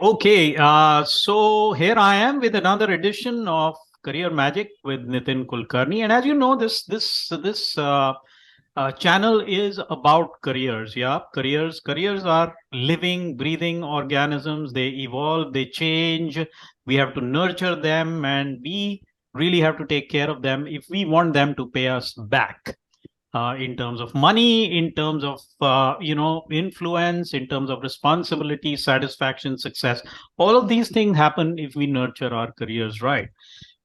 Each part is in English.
Okay, so here I am with another edition of Career Magic with Nitin Kulkarni, and as you know, this channel is about careers. Yeah, careers are living, breathing organisms. They evolve, they change. We have to nurture them, and we really have to take care of them if we want them to pay us back in terms of money, in terms of influence, in terms of responsibility, satisfaction, success. All of these things happen if we nurture our careers right.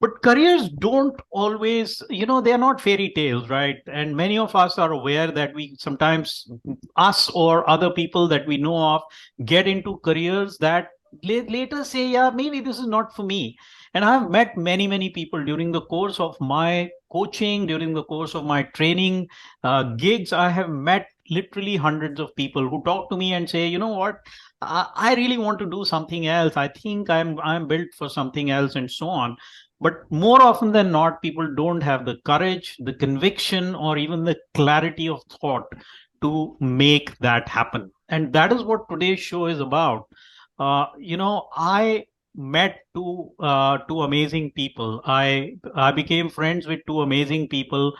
But careers don't always, they are not fairy tales, right? And many of us are aware that we sometimes, us or other people that we know of, get into careers that later say, yeah, maybe this is not for me. And I've met many people during the course of my coaching, during the course of my training gigs. I have met literally hundreds of people who talk to me and say, you know what, I really want to do something else. I think I'm built for something else, and so on. But more often than not, people don't have the courage, the conviction, or even the clarity of thought to make that happen. And that is what today's show is about. I met two amazing people. I became friends with two amazing people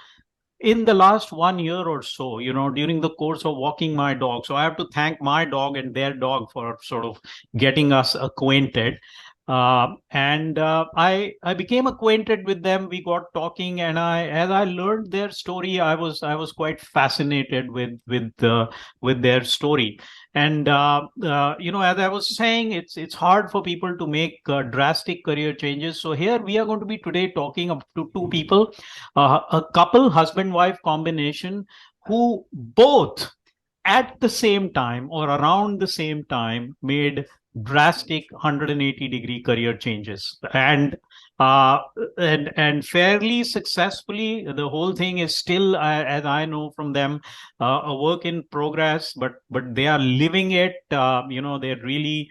in the last 1 year or so, during the course of walking my dog. So I have to thank my dog and their dog for sort of getting us acquainted. And I became acquainted with them. We got talking, and as I learned their story, I was quite fascinated with their story. And as I was saying, it's hard for people to make drastic career changes. So here we are going to be today talking up to two people, a couple, husband wife combination, who both at the same time or around the same time made drastic 180-degree career changes, and fairly successfully. The whole thing is still, as I know from them, a work in progress, but they are living it. They're really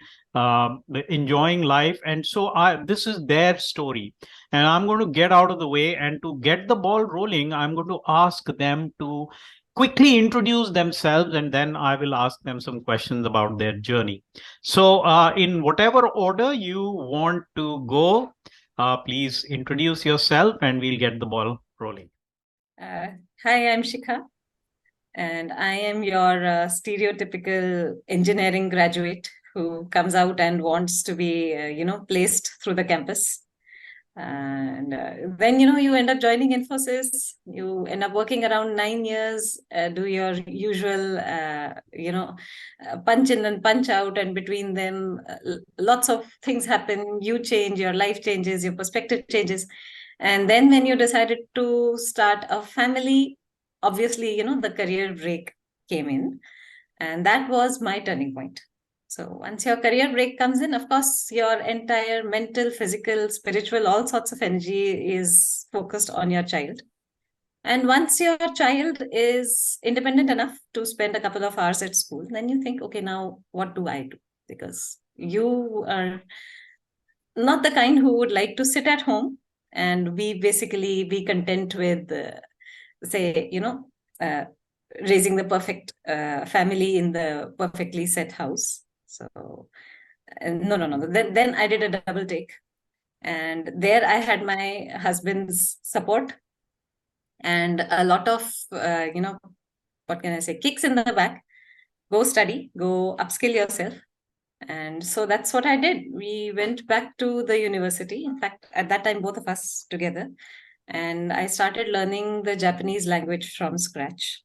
enjoying life, and so this is their story. And I'm going to get out of the way, and to get the ball rolling, I'm going to ask them to quickly introduce themselves, and then I will ask them some questions about their journey. So, in whatever order you want to go, please introduce yourself and we'll get the ball rolling. Uh, Hi, I'm Shikha, and I am your stereotypical engineering graduate who comes out and wants to be, placed through the campus. And then, you end up joining Infosys. You end up working around 9 years, do your usual, punch in and punch out. And between them, lots of things happen. You change, your life changes, your perspective changes. And then when you decided to start a family, obviously, the career break came in. And that was my turning point. So once your career break comes in, of course, your entire mental, physical, spiritual, all sorts of energy is focused on your child. And once your child is independent enough to spend a couple of hours at school, then you think, okay, now what do I do? Because you are not the kind who would like to sit at home and be content with, say, uh, raising the perfect family in the perfectly set house. So, no. Then I did a double take. And there I had my husband's support and a lot of, what can I say, kicks in the back. Go study, go upskill yourself. And so that's what I did. We went back to the university. In fact, at that time, both of us together. And I started learning the Japanese language from scratch.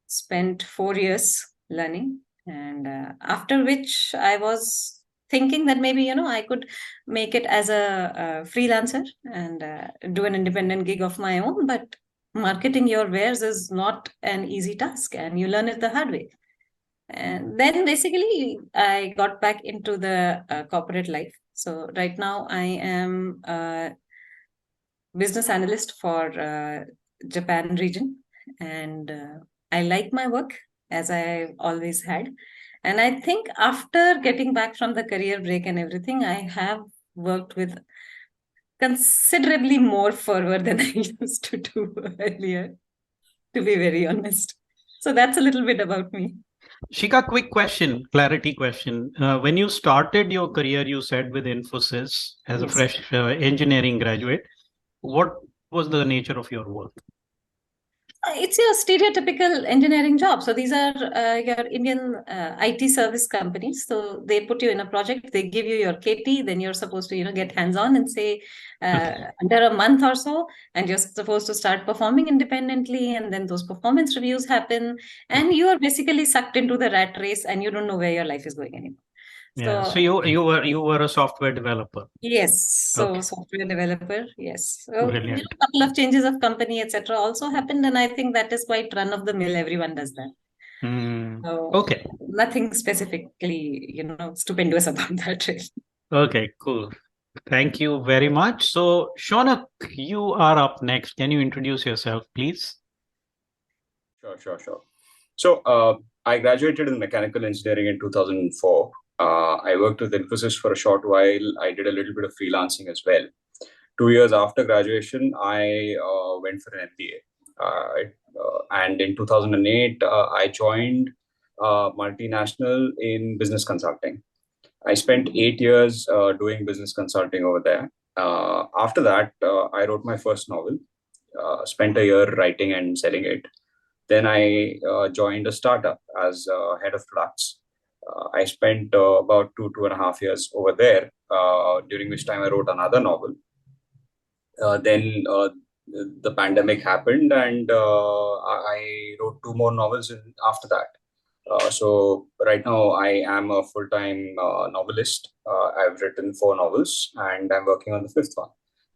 Spent 4 years learning. And after which I was thinking that maybe, I could make it as a freelancer and do an independent gig of my own. But marketing your wares is not an easy task, and you learn it the hard way. And then basically, I got back into the corporate life. So right now, I am a business analyst for Japan region, and I like my work as I always had. And I think after getting back from the career break and everything, I have worked with considerably more fervor than I used to do earlier, to be very honest. So that's a little bit about me. Shika, quick question, clarity question. When you started your career, you said with Infosys as a Yes. fresh engineering graduate. What was the nature of your work? It's your stereotypical engineering job. So these are your Indian IT service companies. So they put you in a project, they give you your KT, then you're supposed to, get hands-on and say under a month or so, and you're supposed to start performing independently, and then those performance reviews happen, and you are basically sucked into the rat race, and you don't know where your life is going anymore. Yeah. So So you were a software developer. yes, so Okay. software developer, yes. So, Brilliant. couple of changes of company, etc., also happened, and I think that is quite run of the mill. Everyone does that. Hmm. So Okay. nothing specifically, stupendous about that, really. Okay. Cool. Thank you very much. So, Shaunak, you are up next. Can you introduce yourself, please? Sure. So, I graduated in mechanical engineering in 2004. I worked with Infosys for a short while. I did a little bit of freelancing as well. 2 years after graduation, I went for an MBA. And in 2008, I joined multinational in business consulting. I spent 8 years doing business consulting over there. After that, I wrote my first novel, spent a year writing and selling it. Then I joined a startup as head of products. I spent about 2.5 years over there, during which time I wrote another novel. Then the pandemic happened, and I wrote two more novels after that. So right now I am a full-time novelist. I've written four novels, and I'm working on the fifth one.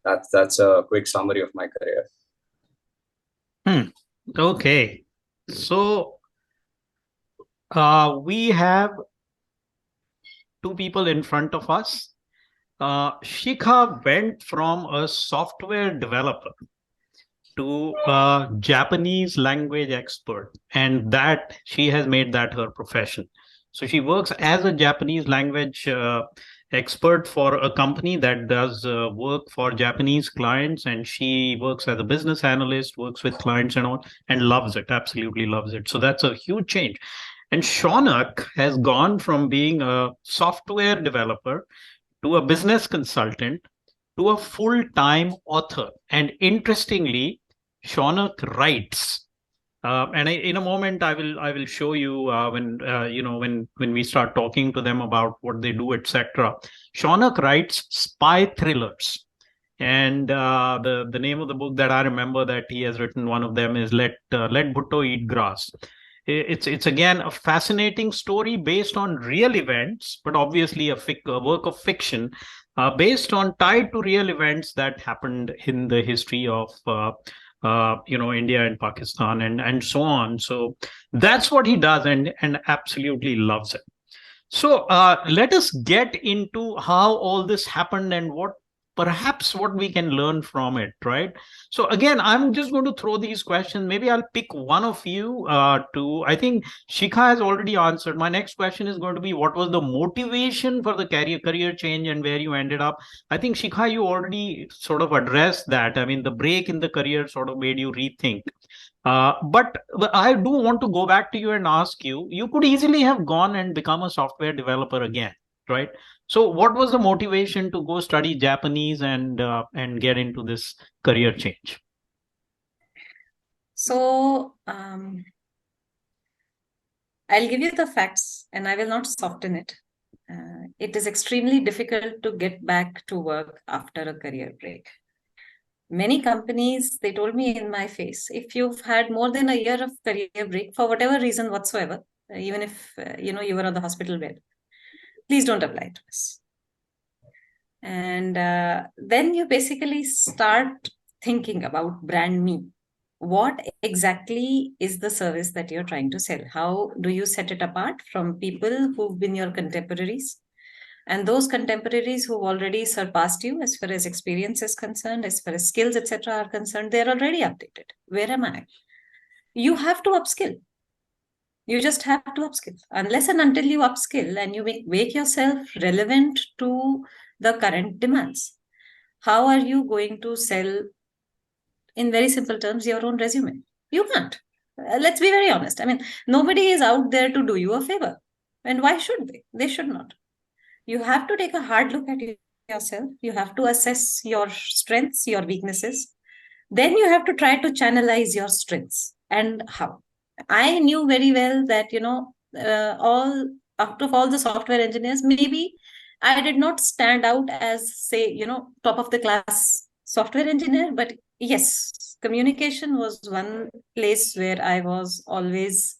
That's a quick summary of my career. Hmm. Okay. So, we have two people in front of us. Shikha went from a software developer to a Japanese language expert, and that she has made that her profession. So she works as a Japanese language expert for a company that does work for Japanese clients, and she works as a business analyst, works with clients and all, and loves it, absolutely loves it. So that's a huge change. And Shaunak has gone from being a software developer to a business consultant to a full-time author. And interestingly, Shaunak writes. In a moment, I will show you when we start talking to them about what they do, etc. Shaunak writes spy thrillers, and the name of the book that I remember that he has written, one of them is Let Bhutto Eat Grass. It's again a fascinating story based on real events, but obviously a work of fiction based on tied to real events that happened in the history of India and Pakistan and so on. So that's what he does, and absolutely loves it. So let us get into how all this happened and what we can learn from it, right? So again, I'm just going to throw these questions. Maybe I'll pick one of you I think Shikha has already answered. My next question is going to be, what was the motivation for the career change and where you ended up? I think Shikha, you already sort of addressed that. I mean, the break in the career sort of made you rethink. But I do want to go back to you and ask you, you could easily have gone and become a software developer again, right? So what was the motivation to go study Japanese and get into this career change? So I'll give you the facts and I will not soften it. It is extremely difficult to get back to work after a career break. Many companies, they told me in my face, if you've had more than a year of career break for whatever reason whatsoever, even if you were on the hospital bed, please don't apply to us. And then you basically start thinking about brand me. What exactly is the service that you're trying to sell? How do you set it apart from people who've been your contemporaries? And those contemporaries who've already surpassed you as far as experience is concerned, as far as skills, etc., are concerned, they're already updated. Where am I? You have to upskill. You just have to upskill. Unless and until you upskill and you make yourself relevant to the current demands, how are you going to sell, in very simple terms, your own resume? You can't. Let's be very honest. I mean, nobody is out there to do you a favor. And why should they? They should not. You have to take a hard look at yourself. You have to assess your strengths, your weaknesses. Then you have to try to channelize your strengths. And how? I knew very well that, all out of all the software engineers, maybe I did not stand out as, say, top of the class software engineer, but yes, communication was one place where I was always,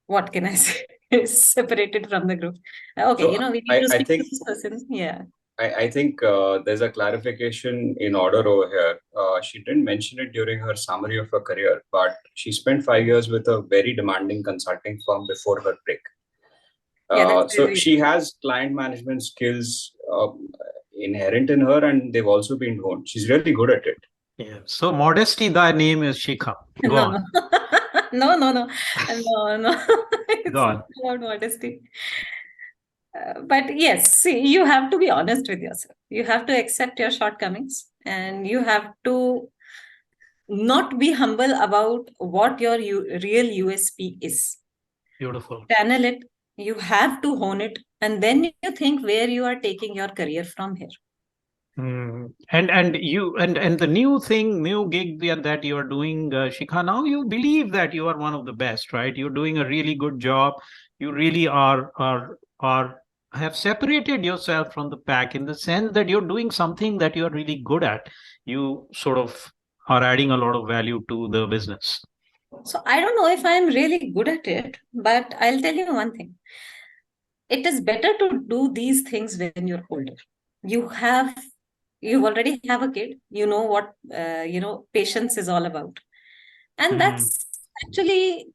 what can I say, separated from the group. Okay, So we need I, to I speak to think this person. Yeah. I think there's a clarification in order over here. She didn't mention it during her summary of her career, but she spent 5 years with a very demanding consulting firm before her break. Yeah, that's So very. she has client management skills inherent in her, and they've also been honed. She's really good at it. Yeah. So modesty, thy name is Shikha. Go No, on. no. No, no, no. No, no. Go It's not on. about modesty. But yes, see, you have to be honest with yourself. You have to accept your shortcomings and you have to not be humble about what your real USP is. Beautiful. Channel it, you have to hone it, and then you think where you are taking your career from here. And the new gig that you are doing, Shikha, now you believe that you are one of the best, right? You're doing a really good job. You really are have separated yourself from the pack in the sense that you're doing something that you're really good at. You sort of are adding a lot of value to the business. So I don't know if I'm really good at it, but I'll tell you one thing. It is better to do these things when you're older. You have you already have a kid. You know what patience is all about, and Mm, that's actually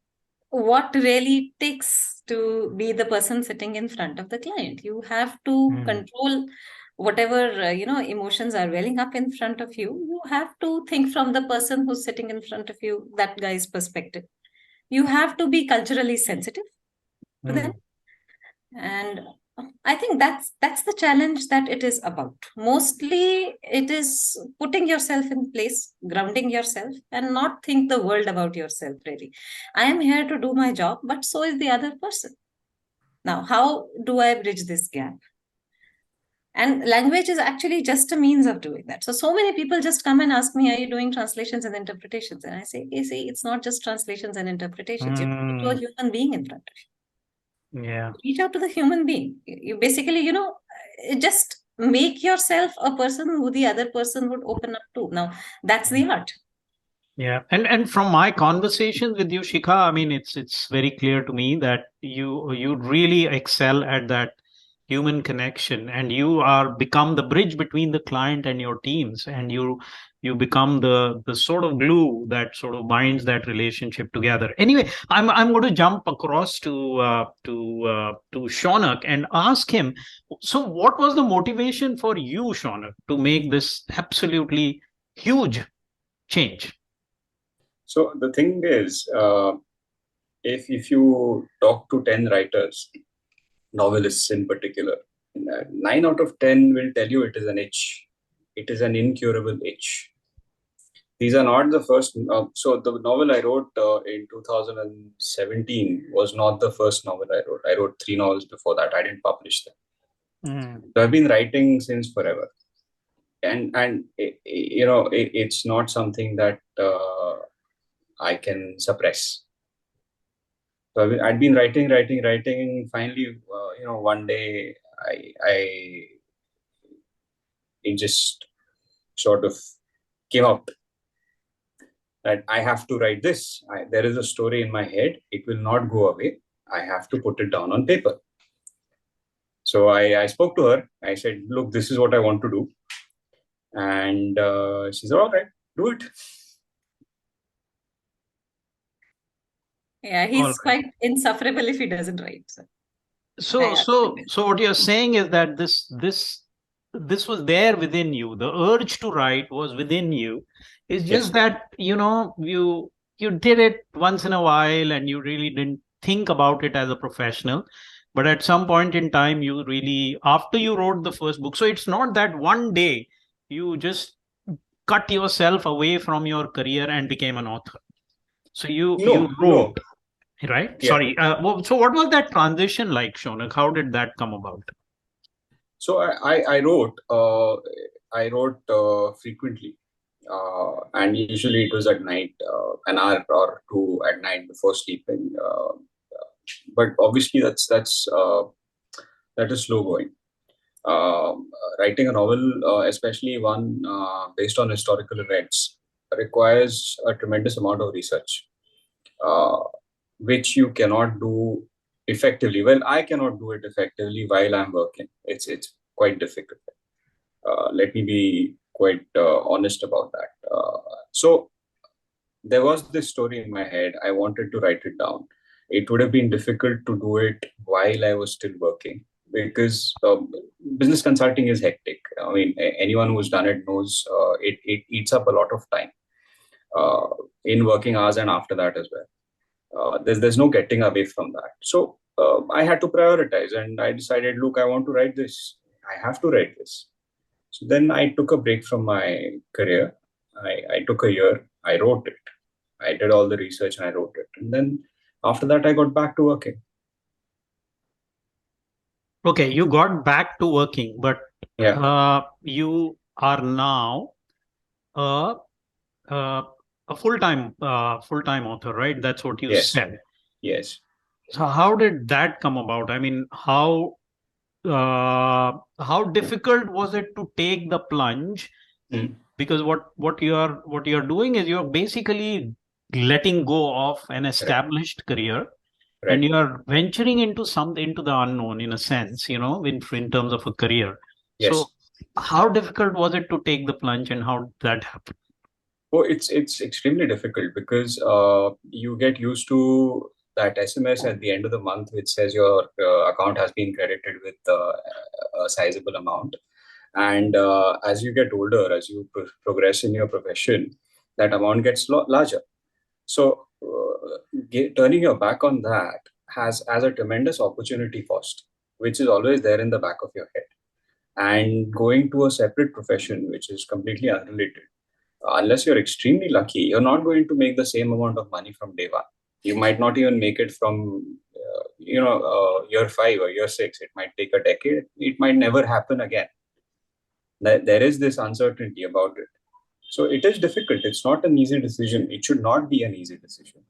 what really takes to be the person sitting in front of the client. You have to mm, control whatever emotions are welling up in front of you. You have to think from the person who's sitting in front of you, that guy's perspective. You have to be culturally sensitive to them, mm. and I think that's the challenge that it is about. Mostly it is putting yourself in place, grounding yourself, and not think the world about yourself. Really, I am here to do my job, but so is the other person. Now, how do I bridge this gap? And language is actually just a means of doing that. So many people just come and ask me, are you doing translations and interpretations? And I say, you see, it's not just translations and interpretations. You're talking to a Mm, human being in front of you. yeah. Reach out to the human being. You basically, just make yourself a person who the other person would open up to. Now, that's the art. Yeah, and from my conversations with you, Shikha, I mean, it's very clear to me that you really excel at that human connection, and you are become the bridge between the client and your teams, and you become the sort of glue that sort of binds that relationship together. Anyway, I'm going to jump across to Shaunak and ask him. So, what was the motivation for you, Shaunak, to make this absolutely huge change? So the thing is, if you talk to 10 writers, novelists in particular, 9 out of 10 will tell you it is an itch. It is an incurable itch. These are not the first. So the novel I wrote in 2017 was not the first novel I wrote. I wrote 3 novels before that. I didn't publish them. Mm, So I've been writing since forever, and it's not something that I can suppress. So I'd been writing. Finally, one day I it just sort of came out that I have to write this. There is a story in my head. It will not go away. I have to put it down on paper. So I spoke to her. I said, look, this is what I want to do. And she said, all right, do it. Yeah, all he's right. quite insufferable if he doesn't write. So So, I so, so what you're saying is that this was there within you. The urge to write was within you. It's just Yes. that, you did it once in a while and you really didn't think about it as a professional. But at some point in time, you really, after you wrote the first book, so it's not that one day you just cut yourself away from your career and became an author. So you No, wrote, no. right? Yeah. Sorry. So what was that transition like, Shaunak? How did that come about? So I wrote frequently, and usually it was at night, an hour or two at night before sleeping. But obviously that is slow going. Writing a novel, especially one based on historical events, requires a tremendous amount of research, uh, which you cannot do effectively. Well, I cannot do it effectively while I'm working. It's quite difficult. Let me be quite honest about that. So there was this story in my head. I wanted to write it down. It would have been difficult to do it while I was still working because business consulting is hectic. I mean, anyone who's done it knows it eats up a lot of time uh, in working hours and after that as well. There's no getting away from that. So I had to prioritize, and I decided, look, I want to write this. I have to write this. So then I took a break from my career. I took a year. I wrote it. I did all the research and I wrote it. And then after that, I got back to working. Okay, you got back to working, but Yeah. you are now a uh, a full-time author, right? That's what you Yes. said. Yes. So how did that come about? I mean, how difficult was it to take the plunge? Mm. Because what you're doing is you're basically letting go of an Right. established career and Right. you're venturing into the unknown in a sense, in terms of a career. So Yes. how difficult was it to take the plunge and how did that happen? Oh, it's extremely difficult because you get used to that SMS at the end of the month, which says your account has been credited with a sizable amount. And as you get older, as you progress in your profession, that amount gets larger. So turning your back on that has a tremendous opportunity cost, which is always there in the back of your head. And going to a separate profession, which is completely unrelated, unless you're extremely lucky, you're not going to make the same amount of money from day one. You might not even make it from year five or year six. It might take a decade. It might never happen again. There is this uncertainty about it. So it is difficult. It's not an easy decision. It should not be an easy decision.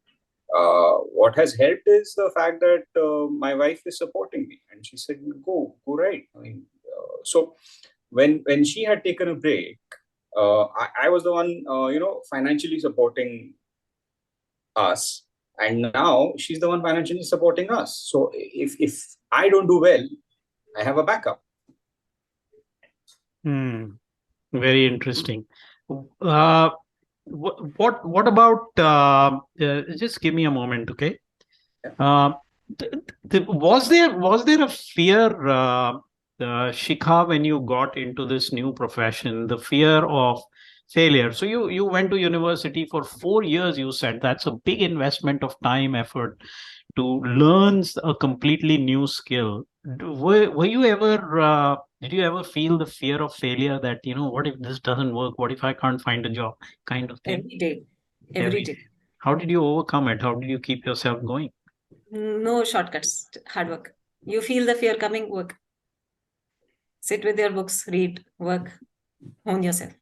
What has helped is the fact that my wife is supporting me, and she said, "Go right." I mean, so when she had taken a break, I was the one, financially supporting us, and now she's the one financially supporting us. So if I don't do well, I have a backup. Very interesting. uh, what about just give me a moment, okay? uh, was there a fear, Shikha, when you got into this new profession, the fear of failure? So you went to university for 4 years. You said that's a big investment of time, effort to learn a completely new skill. Were you ever did you ever feel the fear of failure, that what if this doesn't work? What if I can't find a job, kind of thing? Every day, every Every day. day. How did you overcome it? How did you keep yourself going? No shortcuts, hard work. You feel the fear coming, work. Sit with your books, read, work, hone yourself.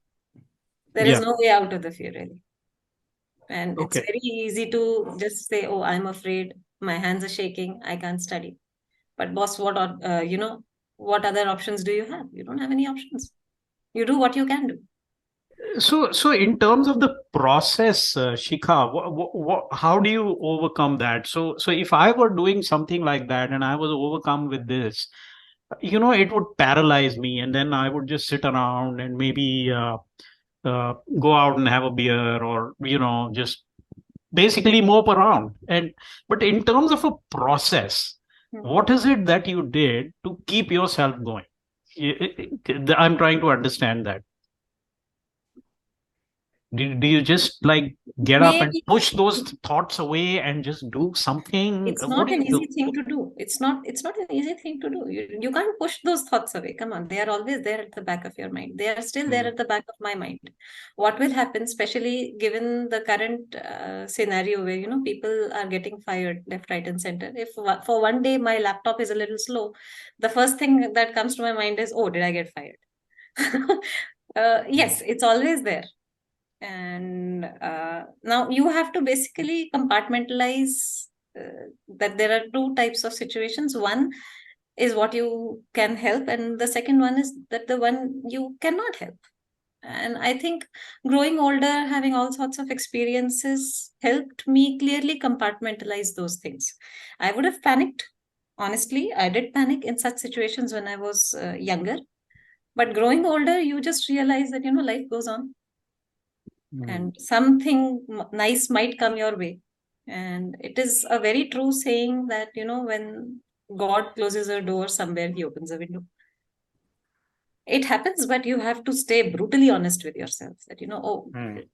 There is Yeah. no way out of the fear, really. And it's Okay. very easy to just say, oh, I'm afraid, my hands are shaking, I can't study. But boss, what other options do you have? You don't have any options. You do what you can do. So in terms of the process, Shikha, how do you overcome that? So if I were doing something like that and I was overcome with this, it would paralyze me, and then I would just sit around and maybe go out and have a beer, or just basically mope around. But in terms of a process, Hmm. what is it that you did to keep yourself going? I'm trying to understand that. Do you just like get up and Maybe push those thoughts away and just do something? it's What not do an you do? easy thing to do. It's not an easy thing to do. You can't push those thoughts away. Come on, they are always there at the back of your mind. They are still there Mm, at the back of my mind. What will happen, especially given the current scenario where people are getting fired left, right, and center? If for one day my laptop is a little slow, the first thing that comes to my mind is, oh, did I get fired? mm, Yes, it's always there. And now you have to basically compartmentalize that there are two types of situations. One is what you can help, and the second one is that the one you cannot help. And I think growing older, having all sorts of experiences helped me clearly compartmentalize those things. I would have panicked. Honestly, I did panic in such situations when I was younger. But growing older, you just realize that life goes on, mm. and something nice might come your way. And it is a very true saying that when God closes a door, somewhere he opens a window. It happens, but you have to stay brutally honest with yourself that oh, Mm,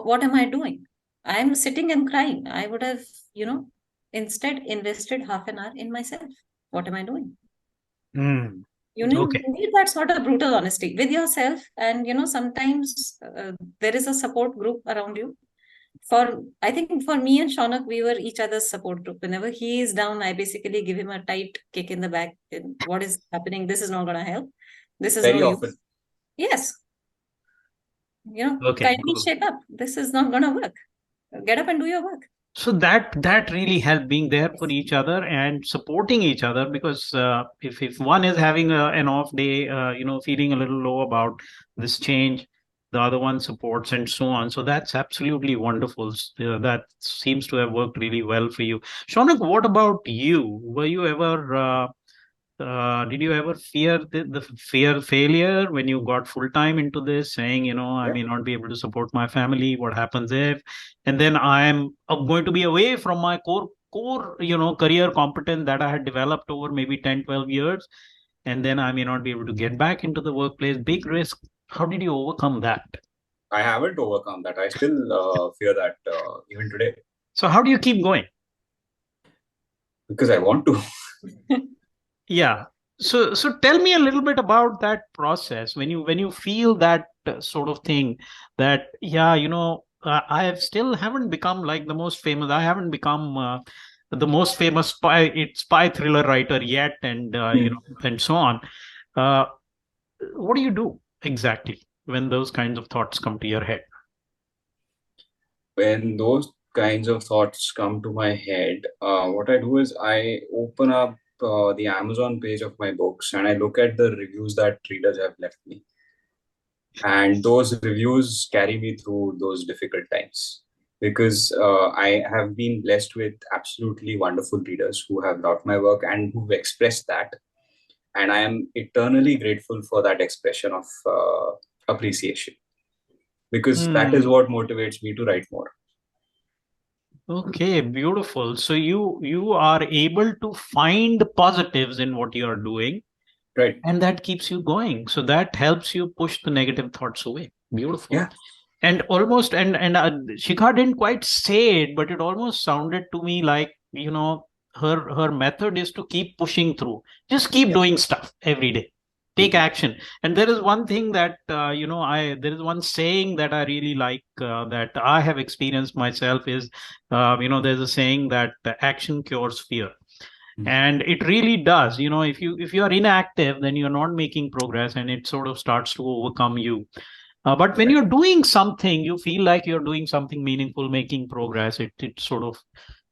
what am I doing? I'm sitting and crying. I would have you know instead invested half an hour in myself. What am I doing? mm. You need, Okay. need that sort of brutal honesty with yourself. And sometimes there is a support group around you. I think for me and Shaunak, we were each other's support group. Whenever he is down, I basically give him a tight kick in the back. And what is happening? This is not going to help. This is no Very use. often. Yes, Okay. kindly shape up. This is not going to work. Get up and do your work. So that really helped, being there for each other and supporting each other, because if one is having an off day, feeling a little low about this change, the other one supports and so on. So that's absolutely wonderful. That seems to have worked really well for you. Shaunak, what about you? Were you ever did you ever fear the fear failure when you got full time into this, saying, I Yeah. may not be able to support my family. What happens if? And then I am going to be away from my core, career competence that I had developed over maybe 10, 12 years. And then I may not be able to get back into the workplace. Big risk. How did you overcome that? I haven't overcome that. I still fear that even today So how do you keep going? because I want to. Yeah. So tell me a little bit about that process when you feel that sort of thing, that yeah, I have still haven't become like the most famous. I haven't become the most famous spy thriller writer yet, and Hmm. and so on. Uh, what do you do exactly when those kinds of thoughts come to your head? When those kinds of thoughts come to my head, what I do is I open up the Amazon page of my books and I look at the reviews that readers have left me. And those reviews carry me through those difficult times because I have been blessed with absolutely wonderful readers who have loved my work and who've expressed that. And I am eternally grateful for that expression of appreciation because that is Hmm. what motivates me to write more. Okay, beautiful. So you are able to find positives in what you are doing, Right. and that keeps you going, so that helps you push the negative thoughts away. Beautiful. Yeah. And almost, and Shikha didn't quite say it, but it almost sounded to me like, her method is to keep pushing through, just keep Yeah. doing stuff every day, take Mhm. action. And there is one thing that I there is one saying that I really like, that I have experienced myself, is there's a saying that action cures fear. Mhm. And it really does. If you are inactive, then you're not making progress, and it sort of starts to overcome you. But when Right. you're doing something, you feel like you're doing something meaningful, making progress, it sort of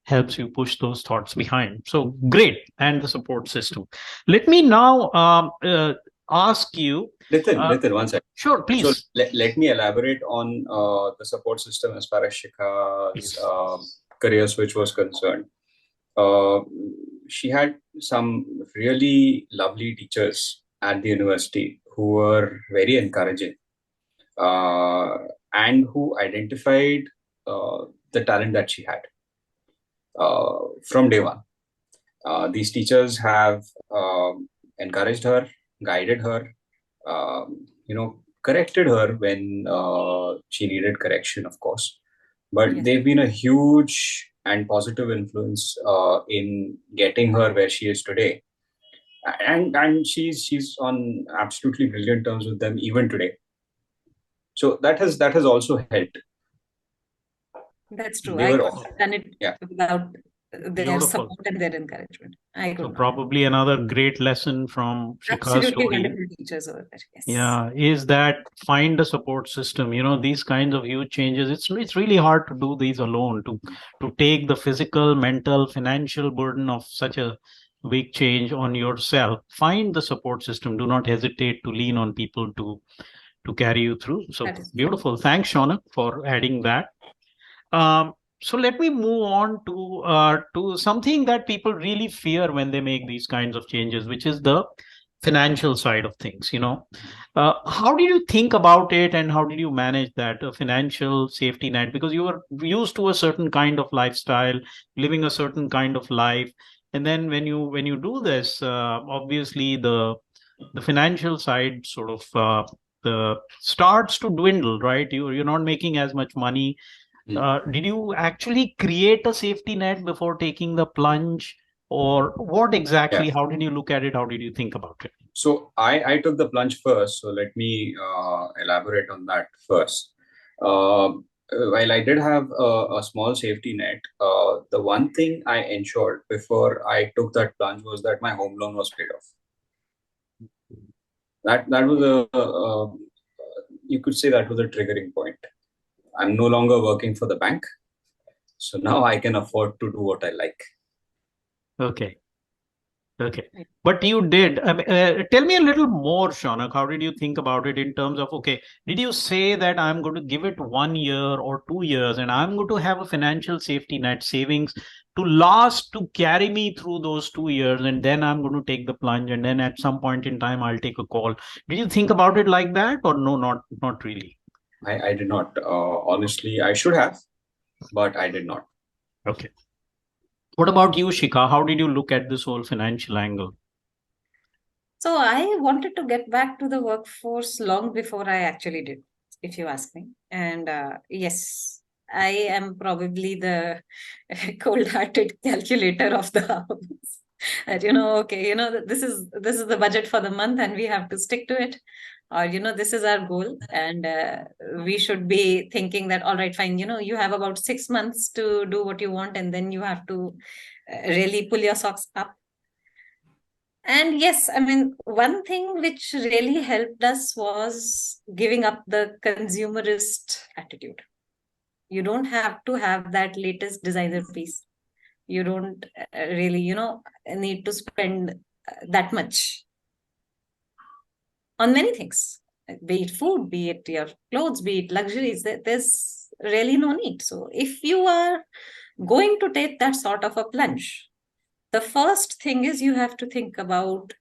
helps you push those thoughts behind. So great. And the support system. Let me now ask you. uh, Nitin, one second. sure, So please. let me elaborate on the support system as far as Shikha's Please. career switch was concerned. Uh, she had some really lovely teachers at the university who were very encouraging uh, and who identified the talent that she had from day one. These teachers have encouraged her, guided her, corrected her when she needed correction, of course. But Yes. they've been a huge and positive influence in getting her where she is today. And she's on absolutely brilliant terms with them even today. So that has also helped. That's true. They I were, couldn't have done it yeah. without their Beautiful. support and their encouragement. I So could not have. probably another great lesson from Shikha's Absolutely story, wonderful teachers over there. Yes. yeah, is that find a support system. These kinds of huge changes, it's really hard to do these alone, to take the physical, mental, financial burden of such a big change on yourself. Find the support system. Do not hesitate to lean on people to carry you through. So That is true. beautiful. Thanks, Shaunak, for adding that. So let me move on to something that people really fear when they make these kinds of changes, which is the financial side of things. How did you think about it, and how did you manage that financial safety net? Because you were used to a certain kind of lifestyle, living a certain kind of life, and then when you do this, obviously the financial side sort of the starts to dwindle, right? You're not making as much money. Did you actually create a safety net before taking the plunge, or what exactly? Yeah. How did you look at it? How did you think about it? So I took the plunge first. So let me elaborate on that first. While I did have a small safety net, the one thing I ensured before I took that plunge was that my home loan was paid off. That was you could say that was a triggering point. I'm no longer working for the bank, so now I can afford to do what I like. Okay. Okay. But you did. Tell me a little more, Shaunak. How did you think about it in terms of, okay, did you say that I'm going to give it 1 year or 2 years and I'm going to have a financial safety net savings to last to carry me through those 2 years, and then I'm going to take the plunge, and then at some point in time I'll take a call. Did you think about it like that, or no, not really? I did not. Honestly, I should have, but I did not. Okay. What about you, Shika? How did you look at this whole financial angle? So I wanted to get back to the workforce long before I actually did, if you ask me. And yes, I am probably the cold-hearted calculator of the house. That okay, this is the budget for the month, and we have to stick to it. Or this is our goal, and we should be thinking that all right, fine. You have about 6 months to do what you want, and then you have to really pull your socks up. And yes, I mean, one thing which really helped us was giving up the consumerist attitude. You don't have to have that latest designer piece. You don't really, need to spend that much on many things, be it food, be it your clothes, be it luxuries. There's really no need. So if you are going to take that sort of a plunge, the first thing is you have to think about,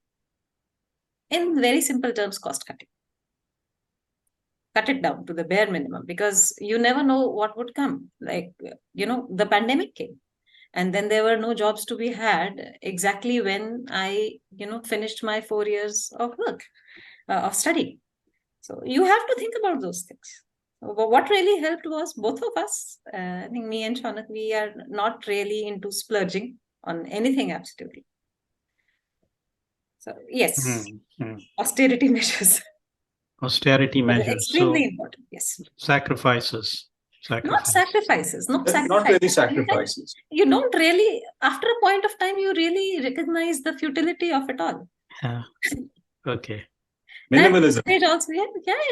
in very simple terms, cost cutting. Cut it down to the bare minimum, because you never know what would come. Like, the pandemic came, and then there were no jobs to be had exactly when I, finished my 4 years of work, of study. So you have to think about those things. What really helped was both of us. I think me and Shaunak, we are not really into splurging on anything, absolutely. So yes, austerity measures. Austerity measures. Extremely So important. Yes. sacrifices. Not sacrifices. Not Not really sacrifices. sacrifices. You don't really, after a point of time, you really recognize the futility of it all. Yeah. Okay. That Minimalism. stage also, yeah,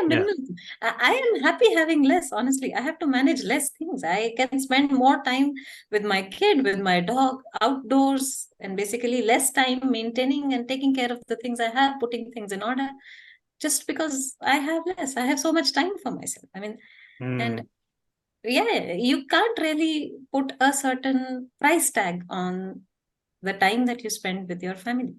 minimalism. I am happy having less, honestly. I have to manage less things. I can spend more time with my kid, with my dog, outdoors, and basically less time maintaining and taking care of the things I have, putting things in order, just because I have less. I have so much time for myself. I mean, and yeah, you can't really put a certain price tag on the time that you spend with your family.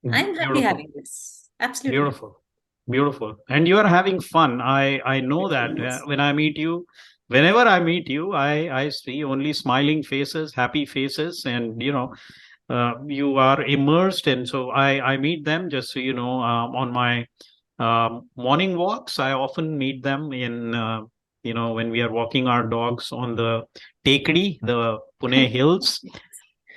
I'm happy Beautiful. having this. Absolutely. Beautiful. Beautiful. And you are having fun. I know that when I meet you, whenever I meet you, I see only smiling faces, happy faces, and you are immersed. And so I meet them, just so you know, on my Morning walks, I often meet them in, when we are walking our dogs on the Tekdi, the Pune hills,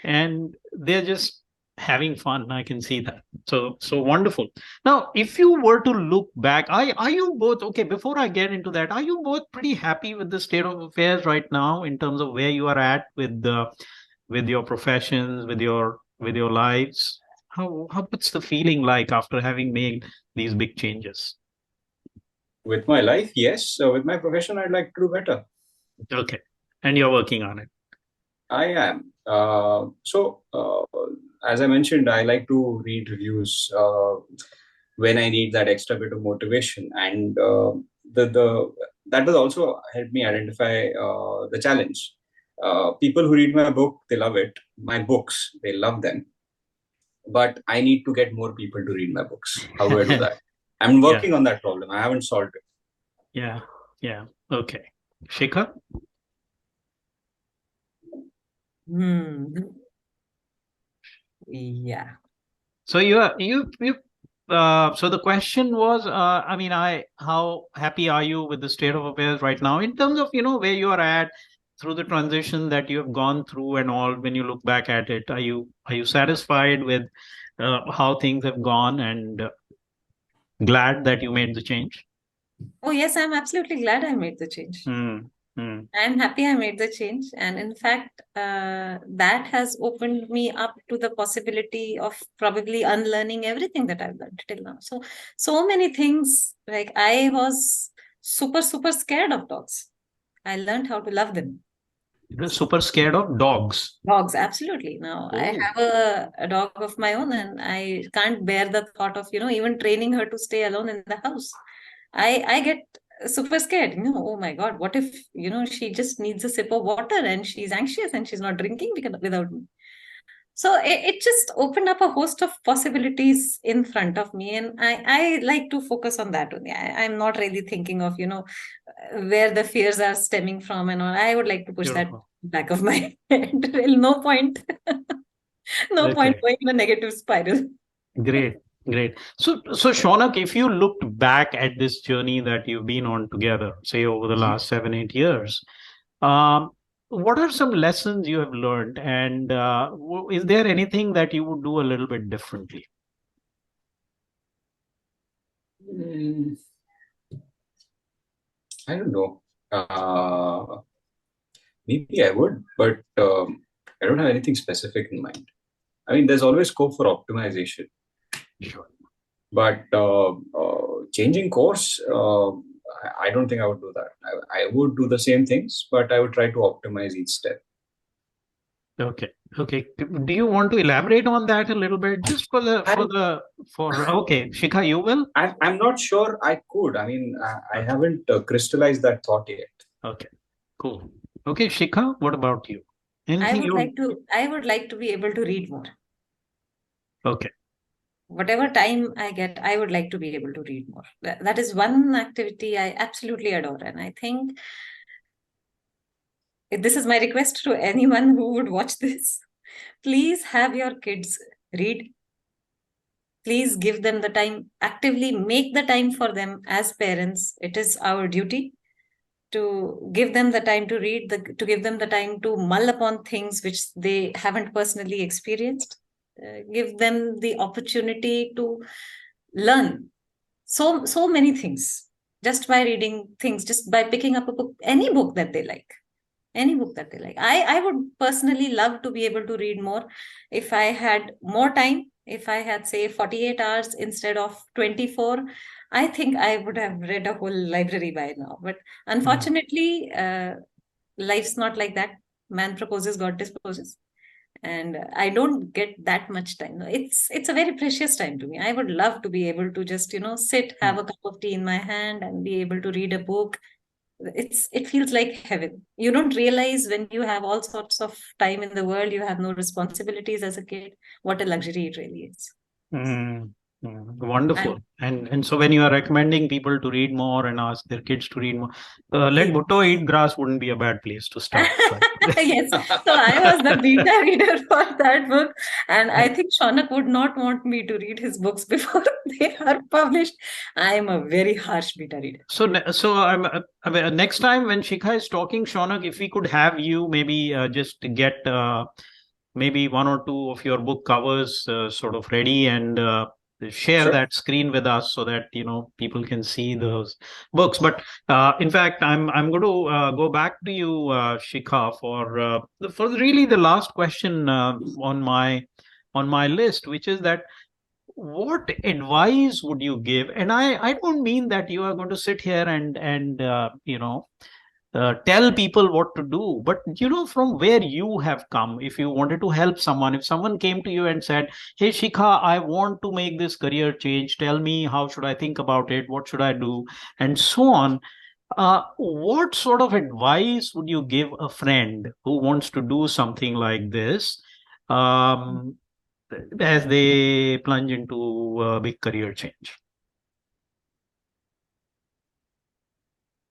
and they're just having fun. I can see that. So wonderful. Now, if you were to look back, are you both okay? Before I get into that, are you both pretty happy with the state of affairs right now in terms of where you are at with your professions, with your lives? How what's the feeling like after having made these big changes? With my life, yes. So with my profession, I'd like to do better. Okay, and you're working on it. I am. As I mentioned, I like to read reviews when I need that extra bit of motivation, and the that will also help me identify the challenge. People who read my book, they love it. My books, they love them. But I need to get more people to read my books. How do I do that? I'm Yeah, working on that problem. I haven't solved it. yeah, yeah. Okay, Shikha. Hmm. Yeah. So so the question was, I mean, how happy are you with the state of affairs right now in terms of, where you are at through the transition that you have gone through and all, when you look back at it, are you satisfied with how things have gone and glad that you made the change? Oh, yes, I'm absolutely glad I made the change. Hmm. Hmm. I'm happy I made the change. And in fact, that has opened me up to the possibility of probably unlearning everything that I've learned till now. So many things, like I was super, super scared of dogs. I learned how to love them. You're super scared of dogs. Dogs, absolutely. Now I Oh, have a dog of my own, and I can't bear the thought of, even training her to stay alone in the house. I get super scared. Oh my God, what if, she just needs a sip of water and she's anxious and she's not drinking without me. So it just opened up a host of possibilities in front of me, and I like to focus on that only. I'm not really thinking of, where the fears are stemming from and all. I would like to push that beautiful. back of my head. Well, no point. No point Okay. going in a negative spiral. Great, great. So Shaunak, if you looked back at this journey that you've been on together, say over the last 7, 8 years, um, what are some lessons you have learned, and is there anything that you would do a little bit differently? Mm, I don't know. Maybe I would, but I don't have anything specific in mind. I mean, there's always scope for optimization, Sure. but changing course, I don't think I would do that. I would do the same things, but I would try to optimize each step. Okay. Okay. Do you want to elaborate on that a little bit, just I'm, for okay, Shikha, you will. I'm not sure I could. I mean, I Okay. haven't crystallized that thought yet. Okay. Cool. Okay, Shikha, what about you? I Anything would you? like to I would like to be able to read more. Okay. Whatever time I get, I would like to be able to read more. That is one activity I absolutely adore. And I think this is my request to anyone who would watch this. Please have your kids read. Please give them the time, actively make the time for them as parents. It is our duty to give them the time to read, to give them the time to mull upon things which they haven't personally experienced. Give them the opportunity to learn so many things just by reading things, just by picking up a book, any book that they like. I would personally love to be able to read more. If I had more time, if I had say 48 hours instead of 24, I think I would have read a whole library by now. But Mm. unfortunately, life's not like that. Man proposes, God disposes, and I don't get that much time. It's a very precious time to me. I would love to be able to just sit, have Mm. a cup of tea in my hand, and be able to read a book. It feels like heaven. You don't realize when you have all sorts of time in the world, you have no responsibilities as a kid, what a luxury it really is. Mm. Wonderful. And so when you are recommending people to read more and ask their kids to read more, let Yes. Bhutto eat grass wouldn't be a bad place to start. Yes. So I was the beta reader for that book. And I think Shaunak would not want me to read his books before they are published. I am a very harsh beta reader. So I mean, next time when Shikha is talking, Shaunak, if we could have you maybe just get maybe one or two of your book covers sort of ready and share Sure. that screen with us so that people can see those books. But in fact, I'm going to go back to you, Shikha, for really the last question on my list, which is that what advice would you give? And I don't mean that you are going to sit here and tell people what to do, but from where you have come, if you wanted to help someone, if someone came to you and said, hey Shikha, I want to make this career change, tell me how should I think about it, what should I do, and so on, what sort of advice would you give a friend who wants to do something like this, um, as they plunge into a big career change?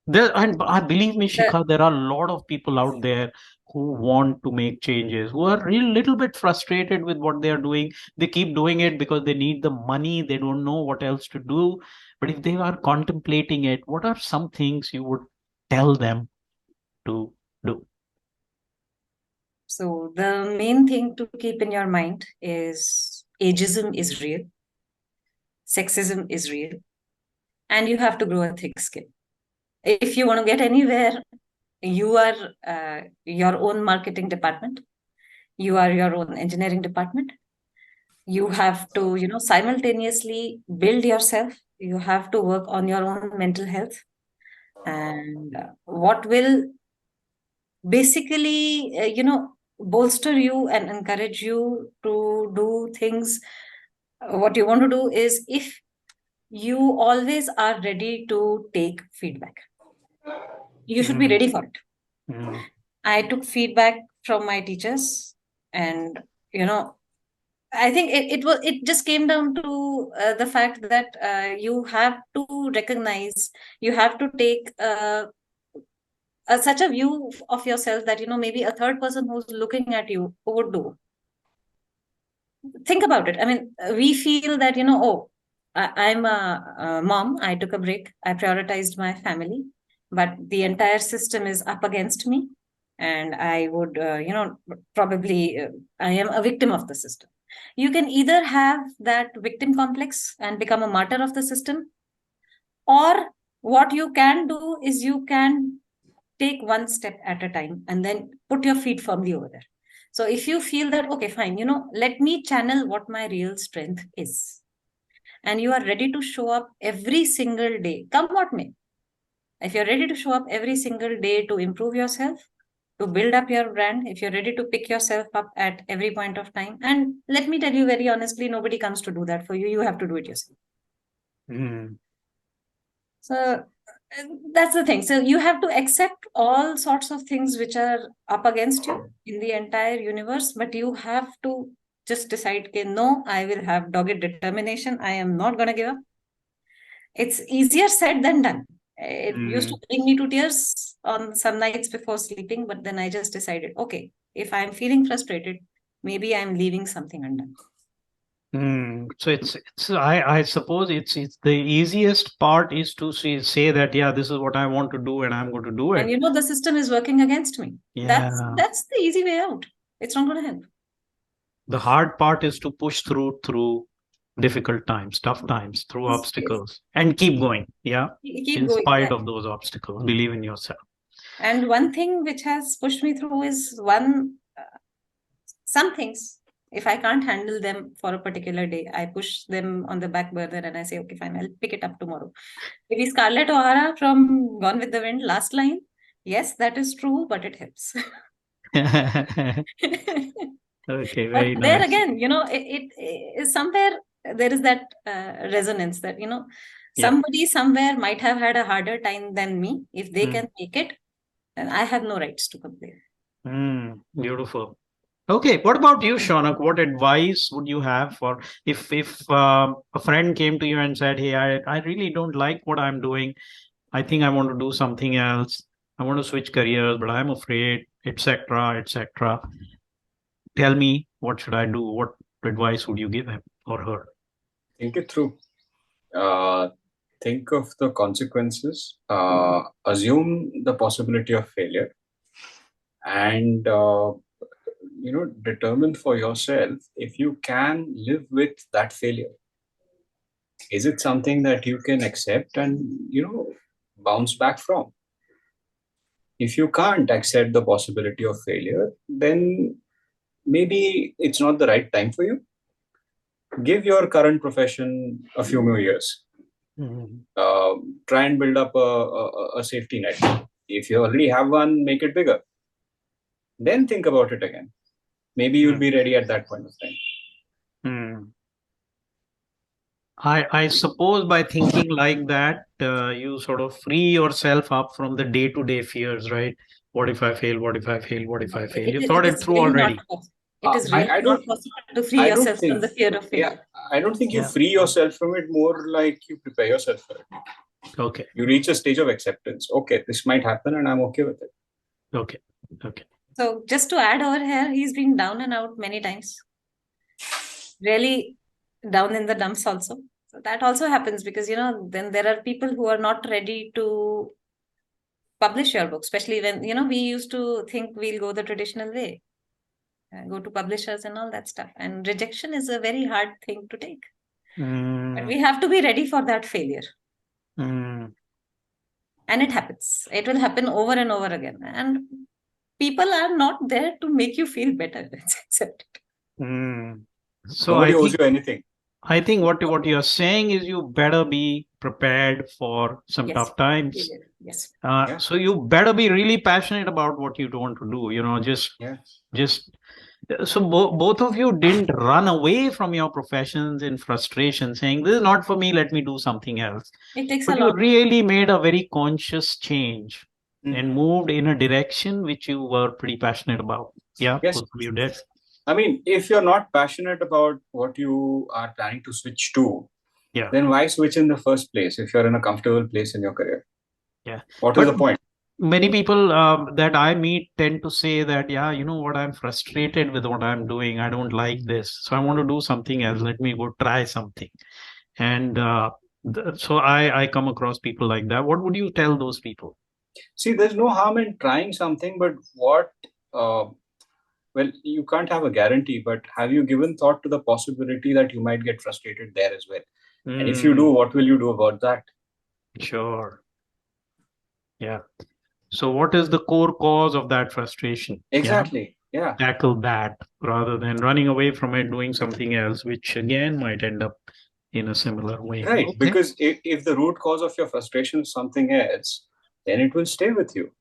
And I believe me, The, Shikha, there are a lot of people out there who want to make changes, who are a little bit frustrated with what they are doing. They keep doing it because they need the money. They don't know what else to do. But if they are contemplating it, what are some things you would tell them to do? so the main thing to keep in your mind is ageism is real, sexism is real, and you have to grow a thick skin. If you want to get anywhere, you are your own marketing department, you are your own engineering department. You have to, simultaneously build yourself. You have to work on your own mental health. And what will basically, bolster you and encourage you to do things, what you want to do is if you always are ready to take feedback, you should be Mm, ready for it. mm, I took feedback from my teachers, and I think it just came down to the fact that you have to recognize, you have to take such a view of yourself that maybe a third person who's looking at you would do. Think about it. I mean, we feel that oh, I'm a mom. I took a break. I prioritized my family, but the entire system is up against me, and I would probably I am a victim of the system. You can either have that victim complex and become a martyr of the system, or what you can do is you can take one step at a time and then put your feet firmly over there. So if you feel that, okay, fine, let me channel what my real strength is, and you are ready to show up every single day, come what may. If you're ready to show up every single day to improve yourself, to build up your brand, if you're ready to pick yourself up at every point of time, and let me tell you very honestly, nobody comes to do that for you. You have to do it yourself. mm, So that's the thing. So you have to accept all sorts of things which are up against you in the entire universe, but you have to just decide, okay, no, I will have dogged determination. I am not going to give up. It's easier said than done. It used to mm. bring me to tears on some nights before sleeping, but then I just decided, okay, if I'm feeling frustrated, maybe I'm leaving something undone. So it's I suppose it's the easiest part is to say that, yeah, this is what I want to do and I'm going to do And it. the system is working against me. That's Yeah. that's the easy way out. It's not going to help. The hard part is to push through difficult times, tough times, through Yes, yes. obstacles, and keep going. Yeah. Keep In going. spite Yeah. of those obstacles, believe in yourself. And one thing which has pushed me through is some things. If I can't handle them for a particular day, I push them on the back burner and I say, okay, fine, I'll pick it up tomorrow. Maybe Scarlett O'Hara from Gone with the Wind, last line. Yes, that is true, but it helps. Okay, But very there nice. again, it is somewhere there is that resonance that, Yeah. somebody somewhere might have had a harder time than me. If they Mm, can make it, then I have no rights to complain. beautiful. Okay, what about you, Shaunak? What advice would you have for if a friend came to you and said, "Hey, I really don't like what I'm doing. I think I want to do something else. I want to switch careers, but I'm afraid, etc., etc." Tell me, what should I do? What advice would you give him or her? Think it through. Uh, think of the consequences. Assume the possibility of failure, and determine for yourself if you can live with that failure. Is it something that you can accept and bounce back from? If you can't accept the possibility of failure, then maybe it's not the right time for you. Give your current profession a few more years. Mhm. Try and build up a safety net. If you already have one, make it bigger. Then think about it again. Maybe you'll be ready at that point of time. Hmm. I suppose by thinking like that, you sort of free yourself up from the day-to-day fears, right? What if I fail? What if I fail? What if I fail? You thought It it is through really not already. possible. It is really I not don't possible to free I don't yourself from think the fear of yeah failure. I don't think you Yeah. free yourself from it. More like you prepare yourself for it. Okay. You reach a stage of acceptance. Okay, this might happen, and I'm okay with it. Okay. Okay. So just to add over here, he's been down and out many times. Really down in the dumps also. So that also happens because then there are people who are not ready to publish your book, especially when we used to think we'll go the traditional way, go to publishers and all that stuff. And rejection is a very hard thing to take. But Mm, we have to be ready for that failure. mm, And it happens. It will happen over and over again. And people are not there to make you feel better. Accept it. mm. So Nobody owes you anything. I think what you're saying is you better be prepared for some Yes. tough times. Yes. Yeah. So you better be really passionate about what you want to do. Yeah. Just so both of you didn't run away from your professions in frustration, saying this is not for me. Let me do something else. It takes a But you lot. really made a very conscious change Mm. and moved in a direction which you were pretty passionate about. Yeah, Yes. both of you did. I mean, if you're not passionate about what you are planning to switch to, Yeah, then why switch in the first place if you're in a comfortable place in your career? yeah. What is But the point? many people that I meet tend to say that, yeah, you know what, I'm frustrated with what I'm doing. I don't like this. So I want to do something else. Let me go try something. And so I come across people like that. What would you tell those people? See, there's no harm in trying something, but uh, well, you can't have a guarantee, but have you given thought to the possibility that you might get frustrated there as well? And if you do, Mm, what will you do about that? sure. Yeah. So what is the core cause of that frustration? Yeah. Exactly. Yeah. Tackle that rather than running away from it, doing something else, which again might end up in a similar way. Right. Okay. Because if the root cause of your frustration is something else, then it will stay with you,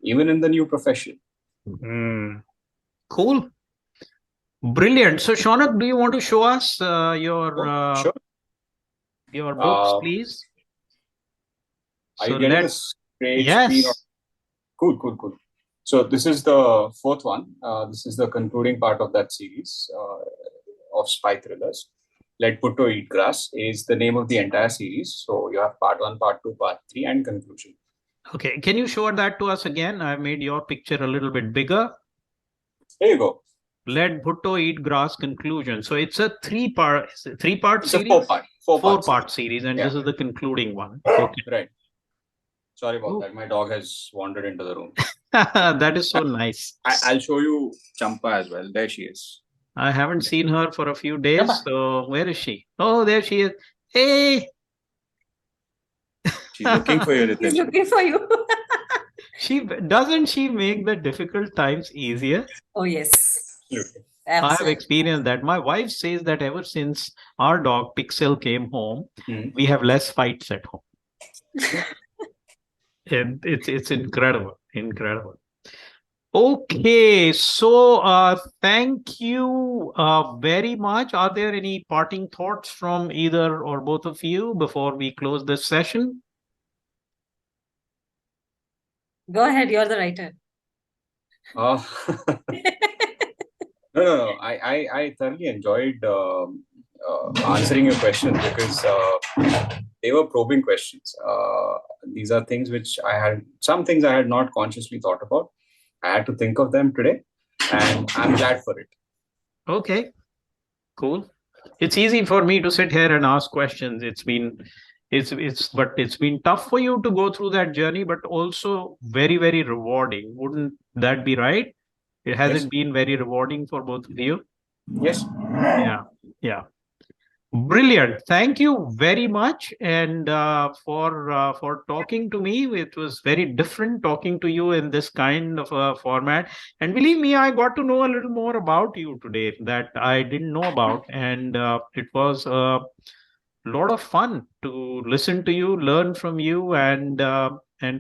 even in the new profession. Mm, cool. Brilliant. So, Shaunak, do you want to show us Oh, sure. your books, Uh, please? are you So getting a let straight screen? yes. Cool, cool, cool. So this is the fourth one. This is the concluding part of that series of spy thrillers. Let Bhutto Eat Grass is the name of the entire series. So you have part one, part two, part three, and conclusion. Okay. Can you show that to us again? I've made your picture a little bit bigger. There you go. Let Bhutto Eat Grass conclusion. So it's a three-part It's a series, four-part series, and Yeah, this is the concluding one. Okay. right. Sorry about Oh, that. My dog has wandered into the room. that is so nice. I'll show you Champa as well. There she is. I haven't seen her for a few days. Champa. So where is she? Oh, there she is. Hey. She's looking for you, He's Ritin. looking for you. She make the difficult times easier? Oh, yes. Absolutely. I have Absolutely. experienced that. My wife says that ever since our dog Pixel came home, Mhm. we have less fights at home. And it's incredible, incredible. Okay, so thank you very much. Are there any parting thoughts from either or both of you before we close this session? Go ahead. You're the writer. Uh, No. I thoroughly enjoyed answering your questions because they were probing questions. These are things which some things I had not consciously thought about. I had to think of them today, and I'm glad for it. Okay, cool. It's easy for me to sit here and ask questions. But it's been tough for you to go through that journey, but also very, very rewarding. Wouldn't that be right? Has Yes, it been very rewarding for both of you? yes. Yeah, yeah. Brilliant. Thank you very much, and for talking to me. It was very different talking to you in this kind of a format. And believe me, I got to know a little more about you today that I didn't know about, and it was a lot of fun to listen to you, learn from you, and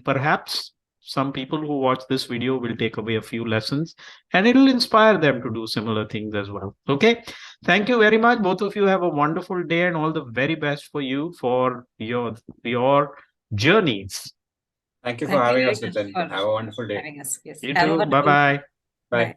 perhaps some people who watch this video will take away a few lessons, and it'll inspire them to do similar things as well. Okay. Thank you very much. Both of you have a wonderful day and all the very best for you for your journeys. Thank you for Thank you having very us, much Nitin. for Have a wonderful day. having us. Yes. You Have a too. Bye wonderful day. bye. Bye. Bye.